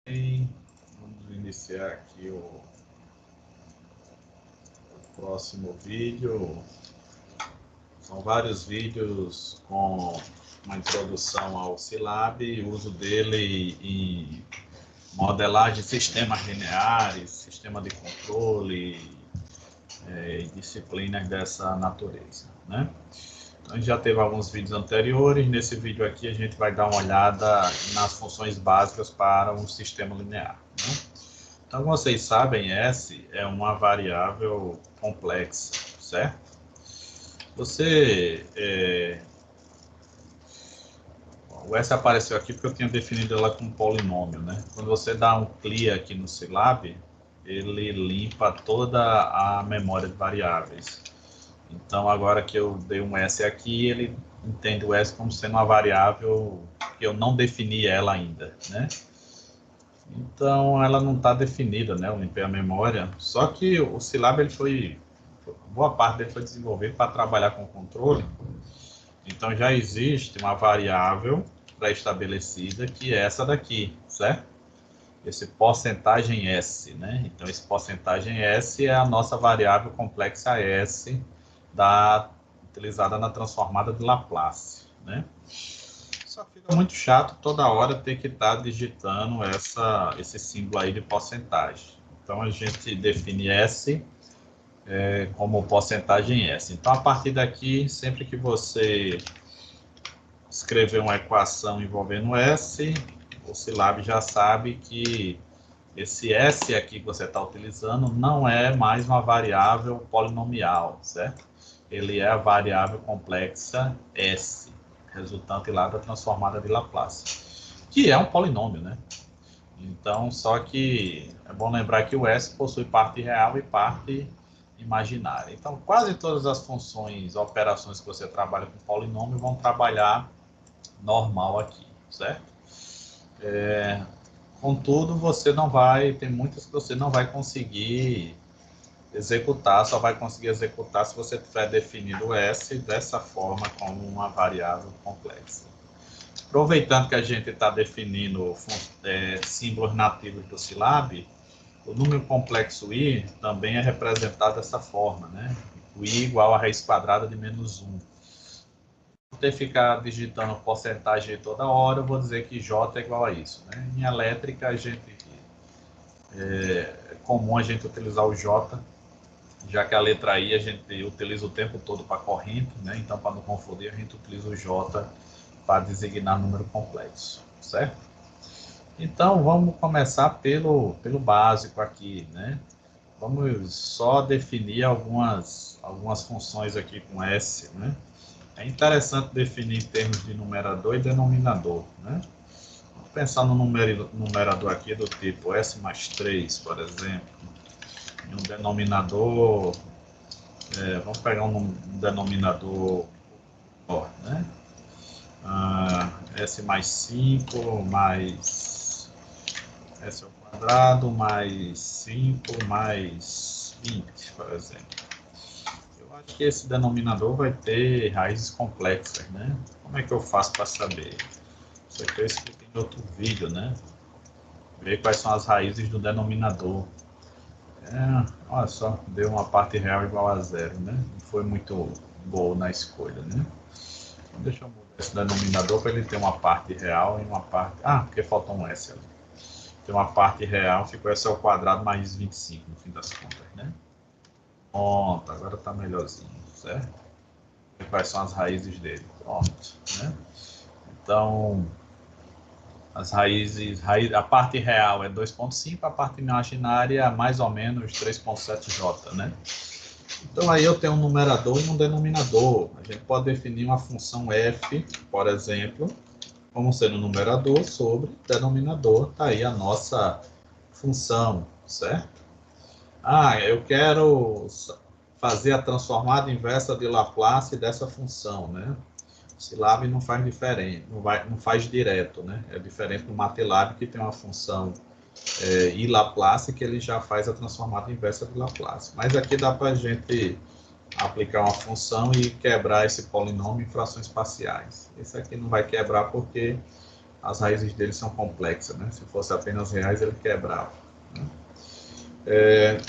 Vamos iniciar aqui o próximo vídeo. São vários vídeos com uma introdução ao Scilab, uso dele em modelagem de sistemas lineares, sistema de controle, disciplinas dessa natureza, né? Então, a gente já teve alguns vídeos anteriores. Nesse vídeo aqui a gente vai dar uma olhada nas funções básicas para um sistema linear, né? Então, como vocês sabem, S é uma variável complexa, certo? O S apareceu aqui porque eu tinha definido ela como polinômio, né? Quando você dá um clear aqui no Scilab, ele limpa toda a memória de variáveis. Então, agora que eu dei um S aqui, ele entende o S como sendo uma variável que eu não defini ela ainda, né? Então, ela não está definida, né? Eu limpei a memória. Só que o Scilab, boa parte dele foi desenvolvido para trabalhar com controle. Então, já existe uma variável pré-estabelecida, que é essa daqui, certo? Esse porcentagem S, né? Então, esse porcentagem S é a nossa variável complexa S utilizada na transformada de Laplace, né? Só fica muito chato toda hora ter que estar digitando esse símbolo aí de porcentagem. Então, a gente define S como porcentagem S. Então, a partir daqui, sempre que você escrever uma equação envolvendo S, o Scilab já sabe que esse S aqui que você está utilizando não é mais uma variável polinomial, certo? Ele é a variável complexa S, resultante lá da transformada de Laplace, que é um polinômio, né? Então, só que é bom lembrar que o S possui parte real e parte imaginária. Então, quase todas as funções, operações que você trabalha com polinômio vão trabalhar normal aqui, certo? Contudo, tem muitas que você não vai conseguir executar, só vai conseguir executar se você tiver definido o S dessa forma como uma variável complexa. Aproveitando que a gente está definindo símbolos nativos do Scilab, o número complexo I também é representado dessa forma, né? O I igual a raiz quadrada de menos 1. Não ter que ficar digitando porcentagem toda hora, eu vou dizer que J é igual a isso, né? Em elétrica, é comum a gente utilizar o J, já que a letra I a gente utiliza o tempo todo para corrente, né? Então, para não confundir, a gente utiliza o J para designar número complexo, certo? Então, vamos começar pelo básico aqui, né? Vamos só definir algumas funções aqui com S, né? É interessante definir em termos de numerador e denominador, né? Vamos pensar no numerador aqui do tipo S mais 3, por exemplo. E um denominador, vamos pegar um denominador, né? S mais 5 mais S ao quadrado mais 5 mais 20, por exemplo. Eu acho que esse denominador vai ter raízes complexas, né? Como é que eu faço para saber? Isso aqui eu expliquei em outro vídeo, né? Ver quais são as raízes do denominador. Olha só, deu uma parte real igual a 0, né? Não foi muito boa na escolha, né? Então, deixa eu mudar esse denominador para ele ter uma parte real e uma parte... porque faltou um S ali. Tem uma parte real, ficou S ao quadrado mais 25, no fim das contas, né? Pronto, agora está melhorzinho, certo? E quais são as raízes dele? Pronto, né? Então, as raízes, a parte real é 2,5, a parte imaginária é mais ou menos 3,7J, né? Então, aí eu tenho um numerador e um denominador. A gente pode definir uma função f, por exemplo, como sendo numerador sobre denominador. Está aí a nossa função, certo? Eu quero fazer a transformada inversa de Laplace dessa função, né? O Scilab não faz diferente, não faz direto, né? É diferente do MATLAB, que tem uma função I Laplace, que ele já faz a transformada inversa de Laplace. Mas aqui dá para a gente aplicar uma função e quebrar esse polinômio em frações parciais. Esse aqui não vai quebrar porque as raízes dele são complexas, né? Se fosse apenas reais, ele quebrava, né?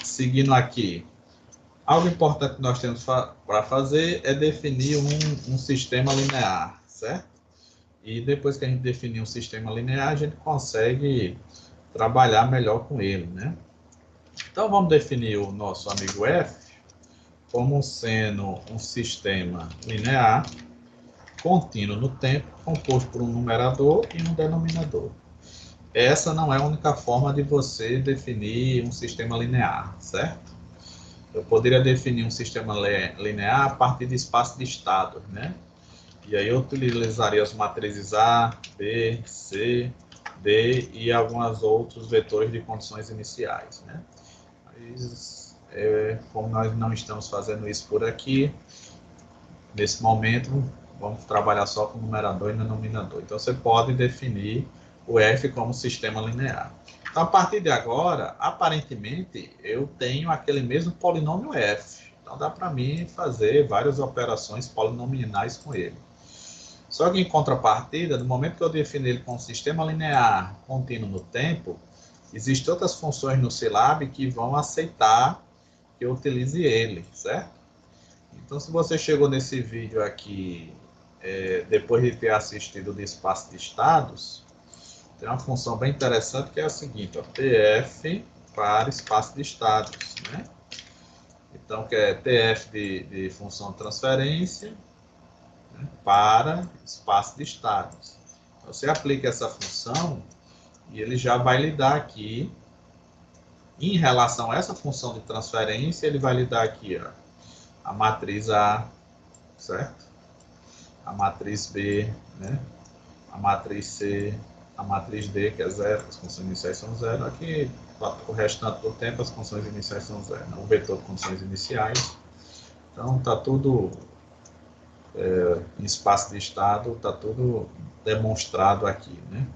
Seguindo aqui, algo importante que nós temos para fazer é definir um sistema linear, certo? E depois que a gente definir um sistema linear, a gente consegue trabalhar melhor com ele, né? Então, vamos definir o nosso amigo f como sendo um sistema linear contínuo no tempo, composto por um numerador e um denominador. Essa não é a única forma de você definir um sistema linear, certo? Eu poderia definir um sistema linear a partir de espaço de estados, né? E aí eu utilizaria as matrizes A, B, C, D e alguns outros vetores de condições iniciais, né? Mas, como nós não estamos fazendo isso por aqui, nesse momento, vamos trabalhar só com numerador e denominador. Então, você pode definir o f como sistema linear. Então, a partir de agora, aparentemente, eu tenho aquele mesmo polinômio f. Então, dá para mim fazer várias operações polinomiais com ele. Só que, em contrapartida, no momento que eu defino ele como sistema linear contínuo no tempo, existem outras funções no Scilab que vão aceitar que eu utilize ele, certo? Então, se você chegou nesse vídeo aqui, depois de ter assistido do espaço de estados, tem uma função bem interessante que é a seguinte, ó, TF para espaço de estados, né? Então, que é TF de função de transferência, né, para espaço de estados. Então, você aplica essa função e ele já vai lhe dar aqui, em relação a essa função de transferência, ele vai lhe dar aqui, ó, a matriz A, certo? A matriz B, né? A matriz C, a matriz D, que é zero, as funções iniciais são zero. Aqui, o restante do tempo, as funções iniciais são zero. O vetor de funções iniciais. Então, está tudo em espaço de estado, está tudo demonstrado aqui, né?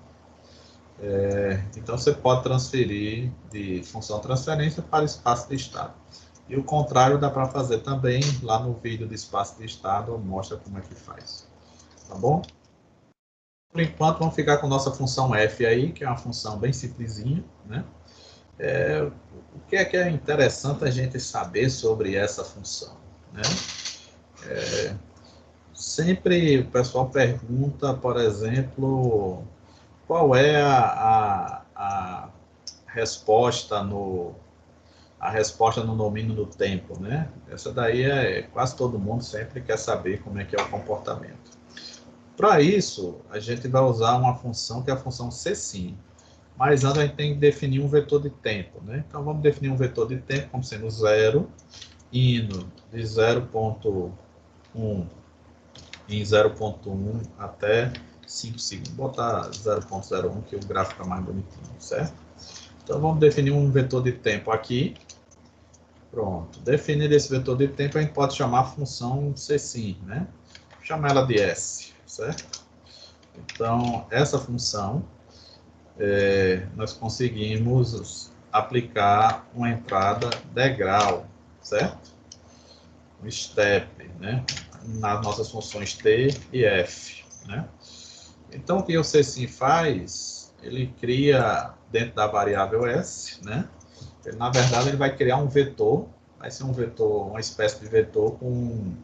Então, você pode transferir de função transferência para espaço de estado. E o contrário dá para fazer também, lá no vídeo de espaço de estado, mostra como é que faz. Tá bom? Por enquanto, vamos ficar com nossa função f aí, que é uma função bem simplesinha, né? O que é interessante a gente saber sobre essa função, né? Sempre o pessoal pergunta, por exemplo, qual é a resposta no domínio do tempo, né? Essa daí quase todo mundo sempre quer saber como é que é o comportamento. Para isso, a gente vai usar uma função que é a função csim. Mas antes a gente tem que definir um vetor de tempo, né? Então vamos definir um vetor de tempo como sendo 0, indo de 0.1 em 0.1 até 5 segundos. Vou botar 0.01 que o gráfico fica mais bonitinho, certo? Então vamos definir um vetor de tempo aqui. Pronto. Definir esse vetor de tempo, a gente pode chamar a função csim, né? Vou chamar ela de S, certo? Então, essa função, nós conseguimos aplicar uma entrada degrau, certo? Um step, né? Nas nossas funções t e f, né? Então, o que o csim faz? Ele cria dentro da variável s, né? Na verdade, ele vai criar um vetor, vai ser um vetor, uma espécie de vetor com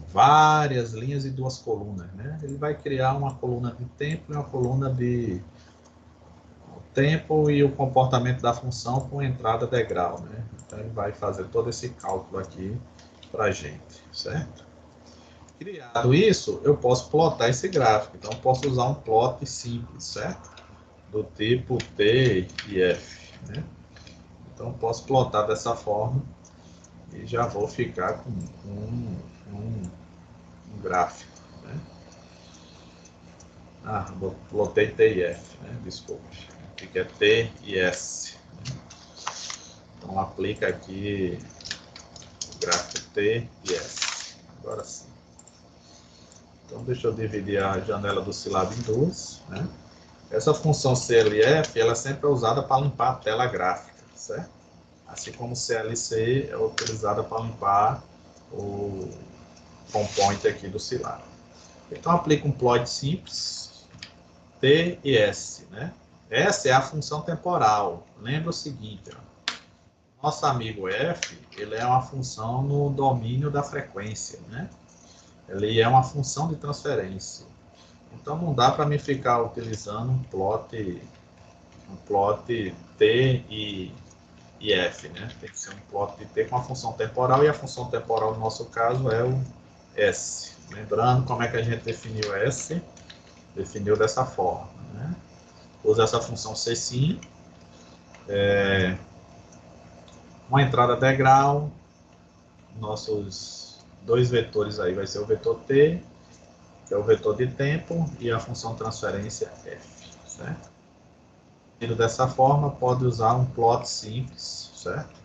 várias linhas e duas colunas, né? Ele vai criar uma coluna de tempo e uma coluna de tempo e o comportamento da função com entrada degrau, né? Então, ele vai fazer todo esse cálculo aqui para a gente, certo? Criado isso, eu posso plotar esse gráfico. Então, eu posso usar um plot simples, certo? Do tipo T e F, né? Então, eu posso plotar dessa forma e já vou ficar com um gráfico, né? Plotei T e F, né? Desculpe. Aqui que é T e S. Né? Então, aplica aqui o gráfico T e S. Agora sim. Então, deixa eu dividir a janela do Scilab em duas, né? Essa função CLF, ela sempre é usada para limpar a tela gráfica, certo? Assim como CLC é utilizada para limpar o component aqui do Scilab. Então, aplica um plot simples, T e S, né? S é a função temporal. Lembra o seguinte, ó, nosso amigo F, ele é uma função no domínio da frequência, né? Ele é uma função de transferência. Então não dá para me ficar utilizando um plot T e F, né? Tem que ser um plot de T com a função temporal, e a função temporal no nosso caso é o S. Lembrando como é que a gente definiu S? Definiu dessa forma, né? Usa essa função csim, uma entrada degrau, nossos dois vetores aí vai ser o vetor T, que é o vetor de tempo, e a função transferência F, certo? E dessa forma, pode usar um plot simples, certo?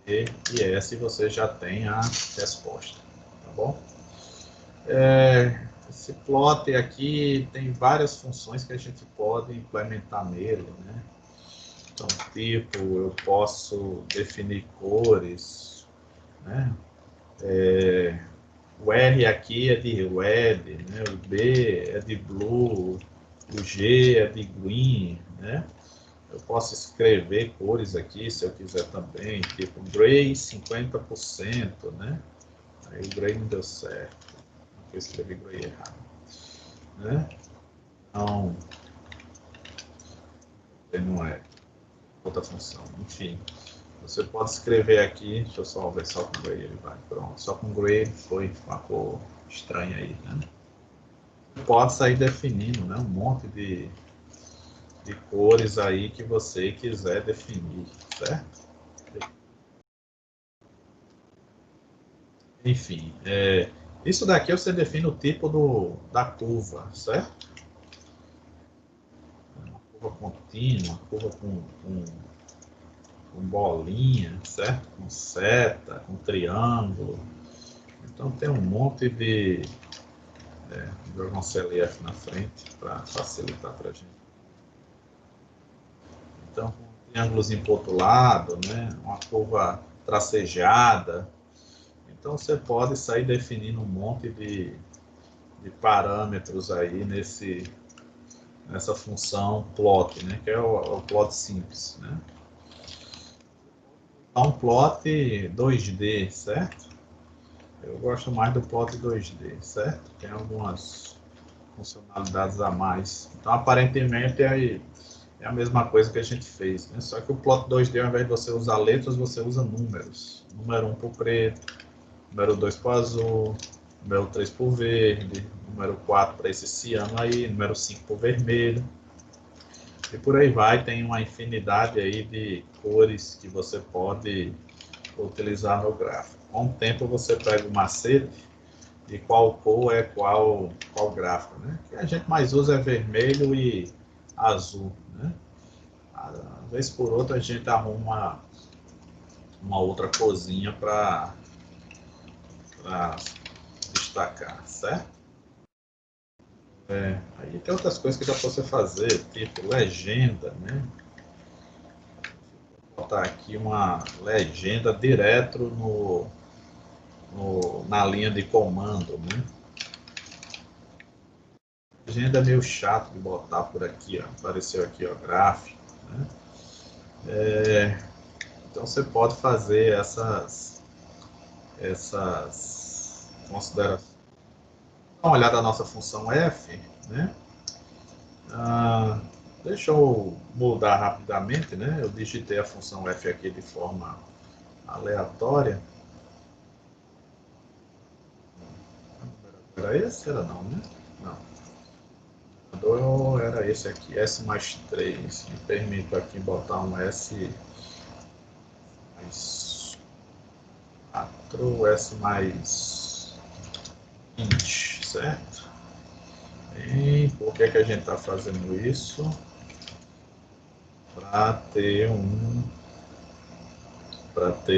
E S você já tem a resposta, tá bom? Esse plot aqui tem várias funções que a gente pode implementar nele, né? Então, tipo, eu posso definir cores, né? O R aqui é de red, né? O B é de blue, o G é de green, né? Eu posso escrever cores aqui, se eu quiser também, tipo gray 50%, né? Aí o gray não deu certo, eu escrevi gray errado, né? Então, não é outra função, enfim. Você pode escrever aqui, deixa eu só ver, só com gray ele vai, pronto. Só com gray ele foi uma cor estranha aí, né? Pode sair definindo, né, um monte de cores aí que você quiser definir, certo? Enfim, isso daqui você define o tipo da curva, certo? Uma curva contínua, uma curva com bolinha, certo? Com seta, com triângulo. Então tem um monte de... Vou jogar um CLF na frente para facilitar para a gente. Então, um triângulozinho para o outro lado, né? Uma curva tracejada. Então você pode sair definindo um monte de parâmetros aí nessa função plot, né? Que é o plot simples, né? Então, plot 2D, certo? Eu gosto mais do plot 2D, certo? Tem algumas funcionalidades a mais. Então, aparentemente, é a mesma coisa que a gente fez, né? Só que o plot 2D, ao invés de você usar letras, você usa números. Número 1 para o preto, número 2 para o azul, número 3 para o verde, número 4 para esse ciano aí, número 5 para o vermelho. E por aí vai, tem uma infinidade aí de cores que você pode utilizar no gráfico. Com o tempo você pega o macete de qual cor é qual gráfico, né? O que a gente mais usa é vermelho e azul, né? Às vezes por outra a gente arruma uma outra corzinha para destacar, certo? Aí tem outras coisas que dá para você fazer, tipo legenda, né? Vou botar aqui uma legenda direto na linha de comando, né? Legenda é meio chato de botar por aqui, ó. Apareceu aqui, ó, gráfico, né? Então você pode fazer essas considerações. Dá uma olhada na nossa função f, né? Deixa eu mudar rapidamente, né? Eu digitei a função f aqui de forma aleatória. Era esse? Era não, né? Não. Era esse aqui, S mais 3. Me permito aqui botar um S mais 4, S mais 20, certo? E por que a gente está fazendo isso? Para ter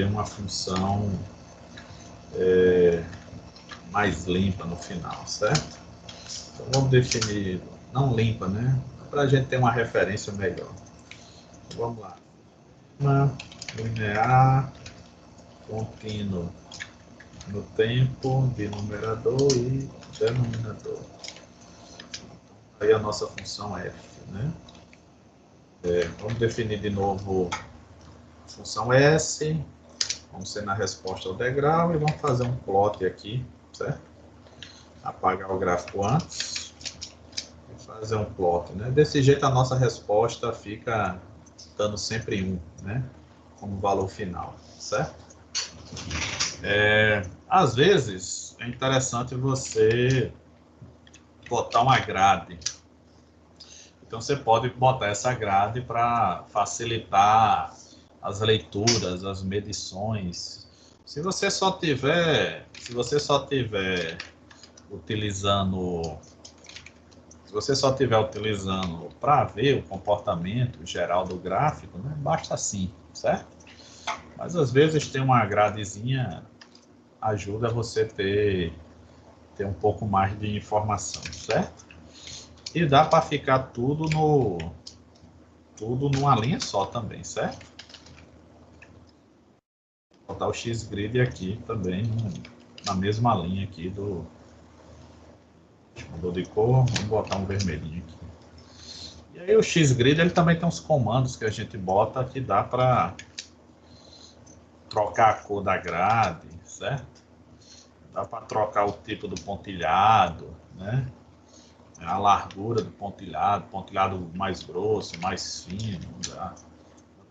uma função mais limpa no final, certo? Então vamos definir, não limpa, né? Para a gente ter uma referência melhor. Então, vamos lá. Linear, contínuo no tempo de numerador e denominador. aí a nossa função f, né? Vamos definir de novo a função s, vamos ser na resposta ao degrau e vamos fazer um plot aqui, certo? Apagar o gráfico antes e fazer um plot, né? Desse jeito a nossa resposta fica dando sempre 1, né? Como valor final, certo? Às vezes é interessante você botar uma grade. Então você pode botar essa grade para facilitar as leituras, as medições. Se você só tiver utilizando para ver o comportamento geral do gráfico, né, basta assim, certo? Mas às vezes tem uma gradezinha ajuda você ter um pouco mais de informação, certo? E dá para ficar tudo numa linha só também, certo? Vou botar o X-Grid aqui também na mesma linha aqui do... Mudou de cor, vamos botar um vermelhinho aqui. E aí o X-Grid ele também tem uns comandos que a gente bota que dá para trocar a cor da grade, certo? Dá para trocar o tipo do pontilhado, né? A largura do pontilhado mais grosso, mais fino, dá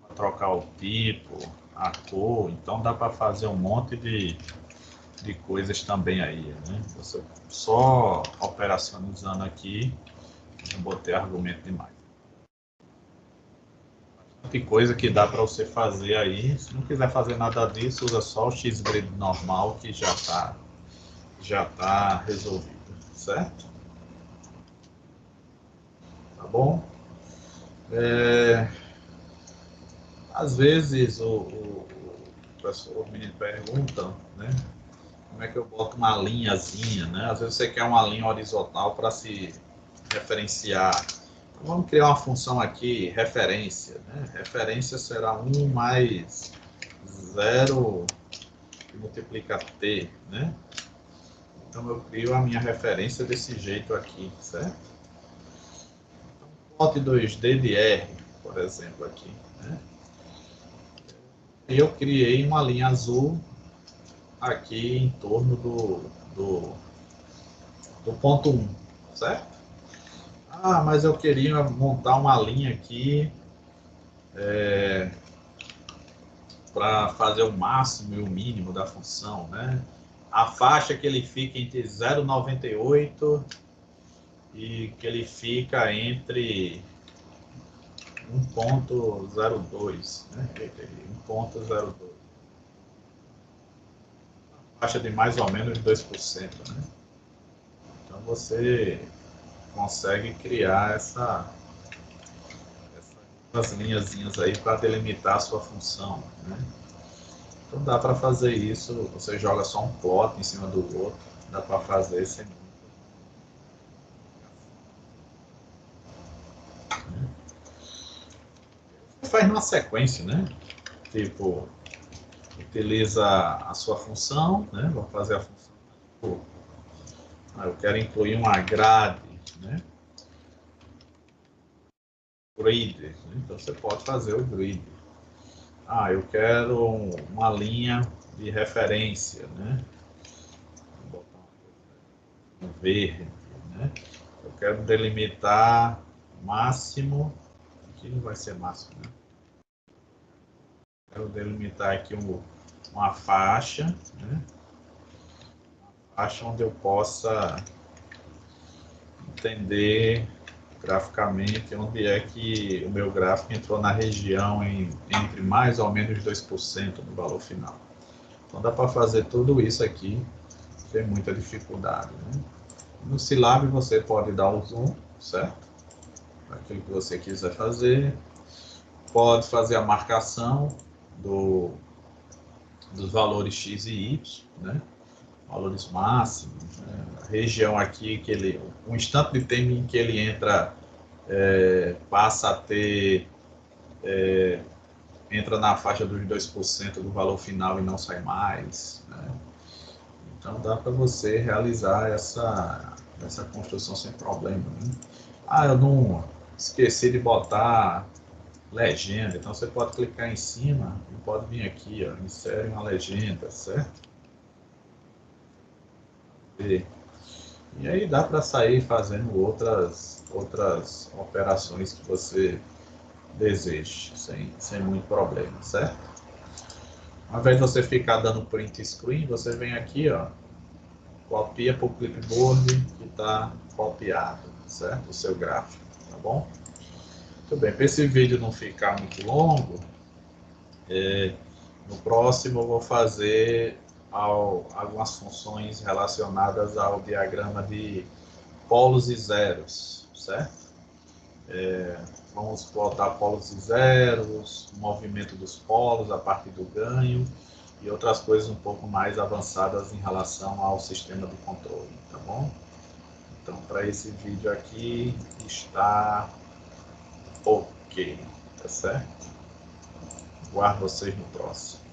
para trocar o tipo, a cor, então dá para fazer um monte de coisas também aí, né? Você só operacionalizando aqui, não botei argumento demais. Tem coisa que dá para você fazer aí. Se não quiser fazer nada disso, usa só o X-Grid normal que já tá resolvido, certo? Tá bom? Às vezes o pessoal me pergunta, né? Como é que eu boto uma linhazinha, né? Às vezes você quer uma linha horizontal para se referenciar. Então, vamos criar uma função aqui, referência, né? Referência será 1 mais 0 que multiplica t, né? Então eu crio a minha referência desse jeito aqui, certo? Então, plot 2D de R, por exemplo, aqui, né? E eu criei uma linha azul aqui em torno do ponto 1, certo? Ah, mas eu queria montar uma linha aqui para fazer o máximo e o mínimo da função, né? A faixa que ele fica entre 0,98 e que ele fica entre 1,02, né? 1,02. Faixa de mais ou menos 2%, né? Então você consegue criar essas linhazinhas aí para delimitar a sua função, né? Então dá para fazer isso, você joga só um plot em cima do outro, dá para fazer sem muito. Você faz numa sequência, né? Tipo, utiliza a sua função, né? Vou fazer a função. Eu quero incluir uma grade, né? Grid, né? Então você pode fazer o grid. Eu quero uma linha de referência, né? Vou botar um verde, né? Eu quero delimitar máximo, aqui não vai ser máximo, né? Quero delimitar aqui uma faixa, né? Uma faixa onde eu possa entender graficamente onde é que o meu gráfico entrou na região entre mais ou menos 2% do valor final. Então dá para fazer tudo isso aqui sem muita dificuldade, né? No Scilab você pode dar o zoom, certo? Aquilo que você quiser fazer. Pode fazer a marcação dos valores x e y, né? Valores máximos, né? A região aqui que o instante de tempo em que ele entra passa a ter entra na faixa dos 2% do valor final e não sai mais, né? Então dá para você realizar essa construção sem problema, né? Ah, eu não esqueci de botar legenda, então você pode clicar em cima e pode vir aqui, ó, insere uma legenda, certo? E aí dá para sair fazendo outras operações que você deseje, sem muito problema, certo? Ao invés de você ficar dando print screen, você vem aqui, ó, copia para o clipboard que está copiado, certo? O seu gráfico, tá bom? Muito bem, para esse vídeo não ficar muito longo, no próximo eu vou fazer algumas funções relacionadas ao diagrama de polos e zeros, certo? Vamos plotar polos e zeros, o movimento dos polos a partir do ganho e outras coisas um pouco mais avançadas em relação ao sistema de controle, tá bom? Então, para esse vídeo aqui está ok, tá certo? Guardo vocês no próximo.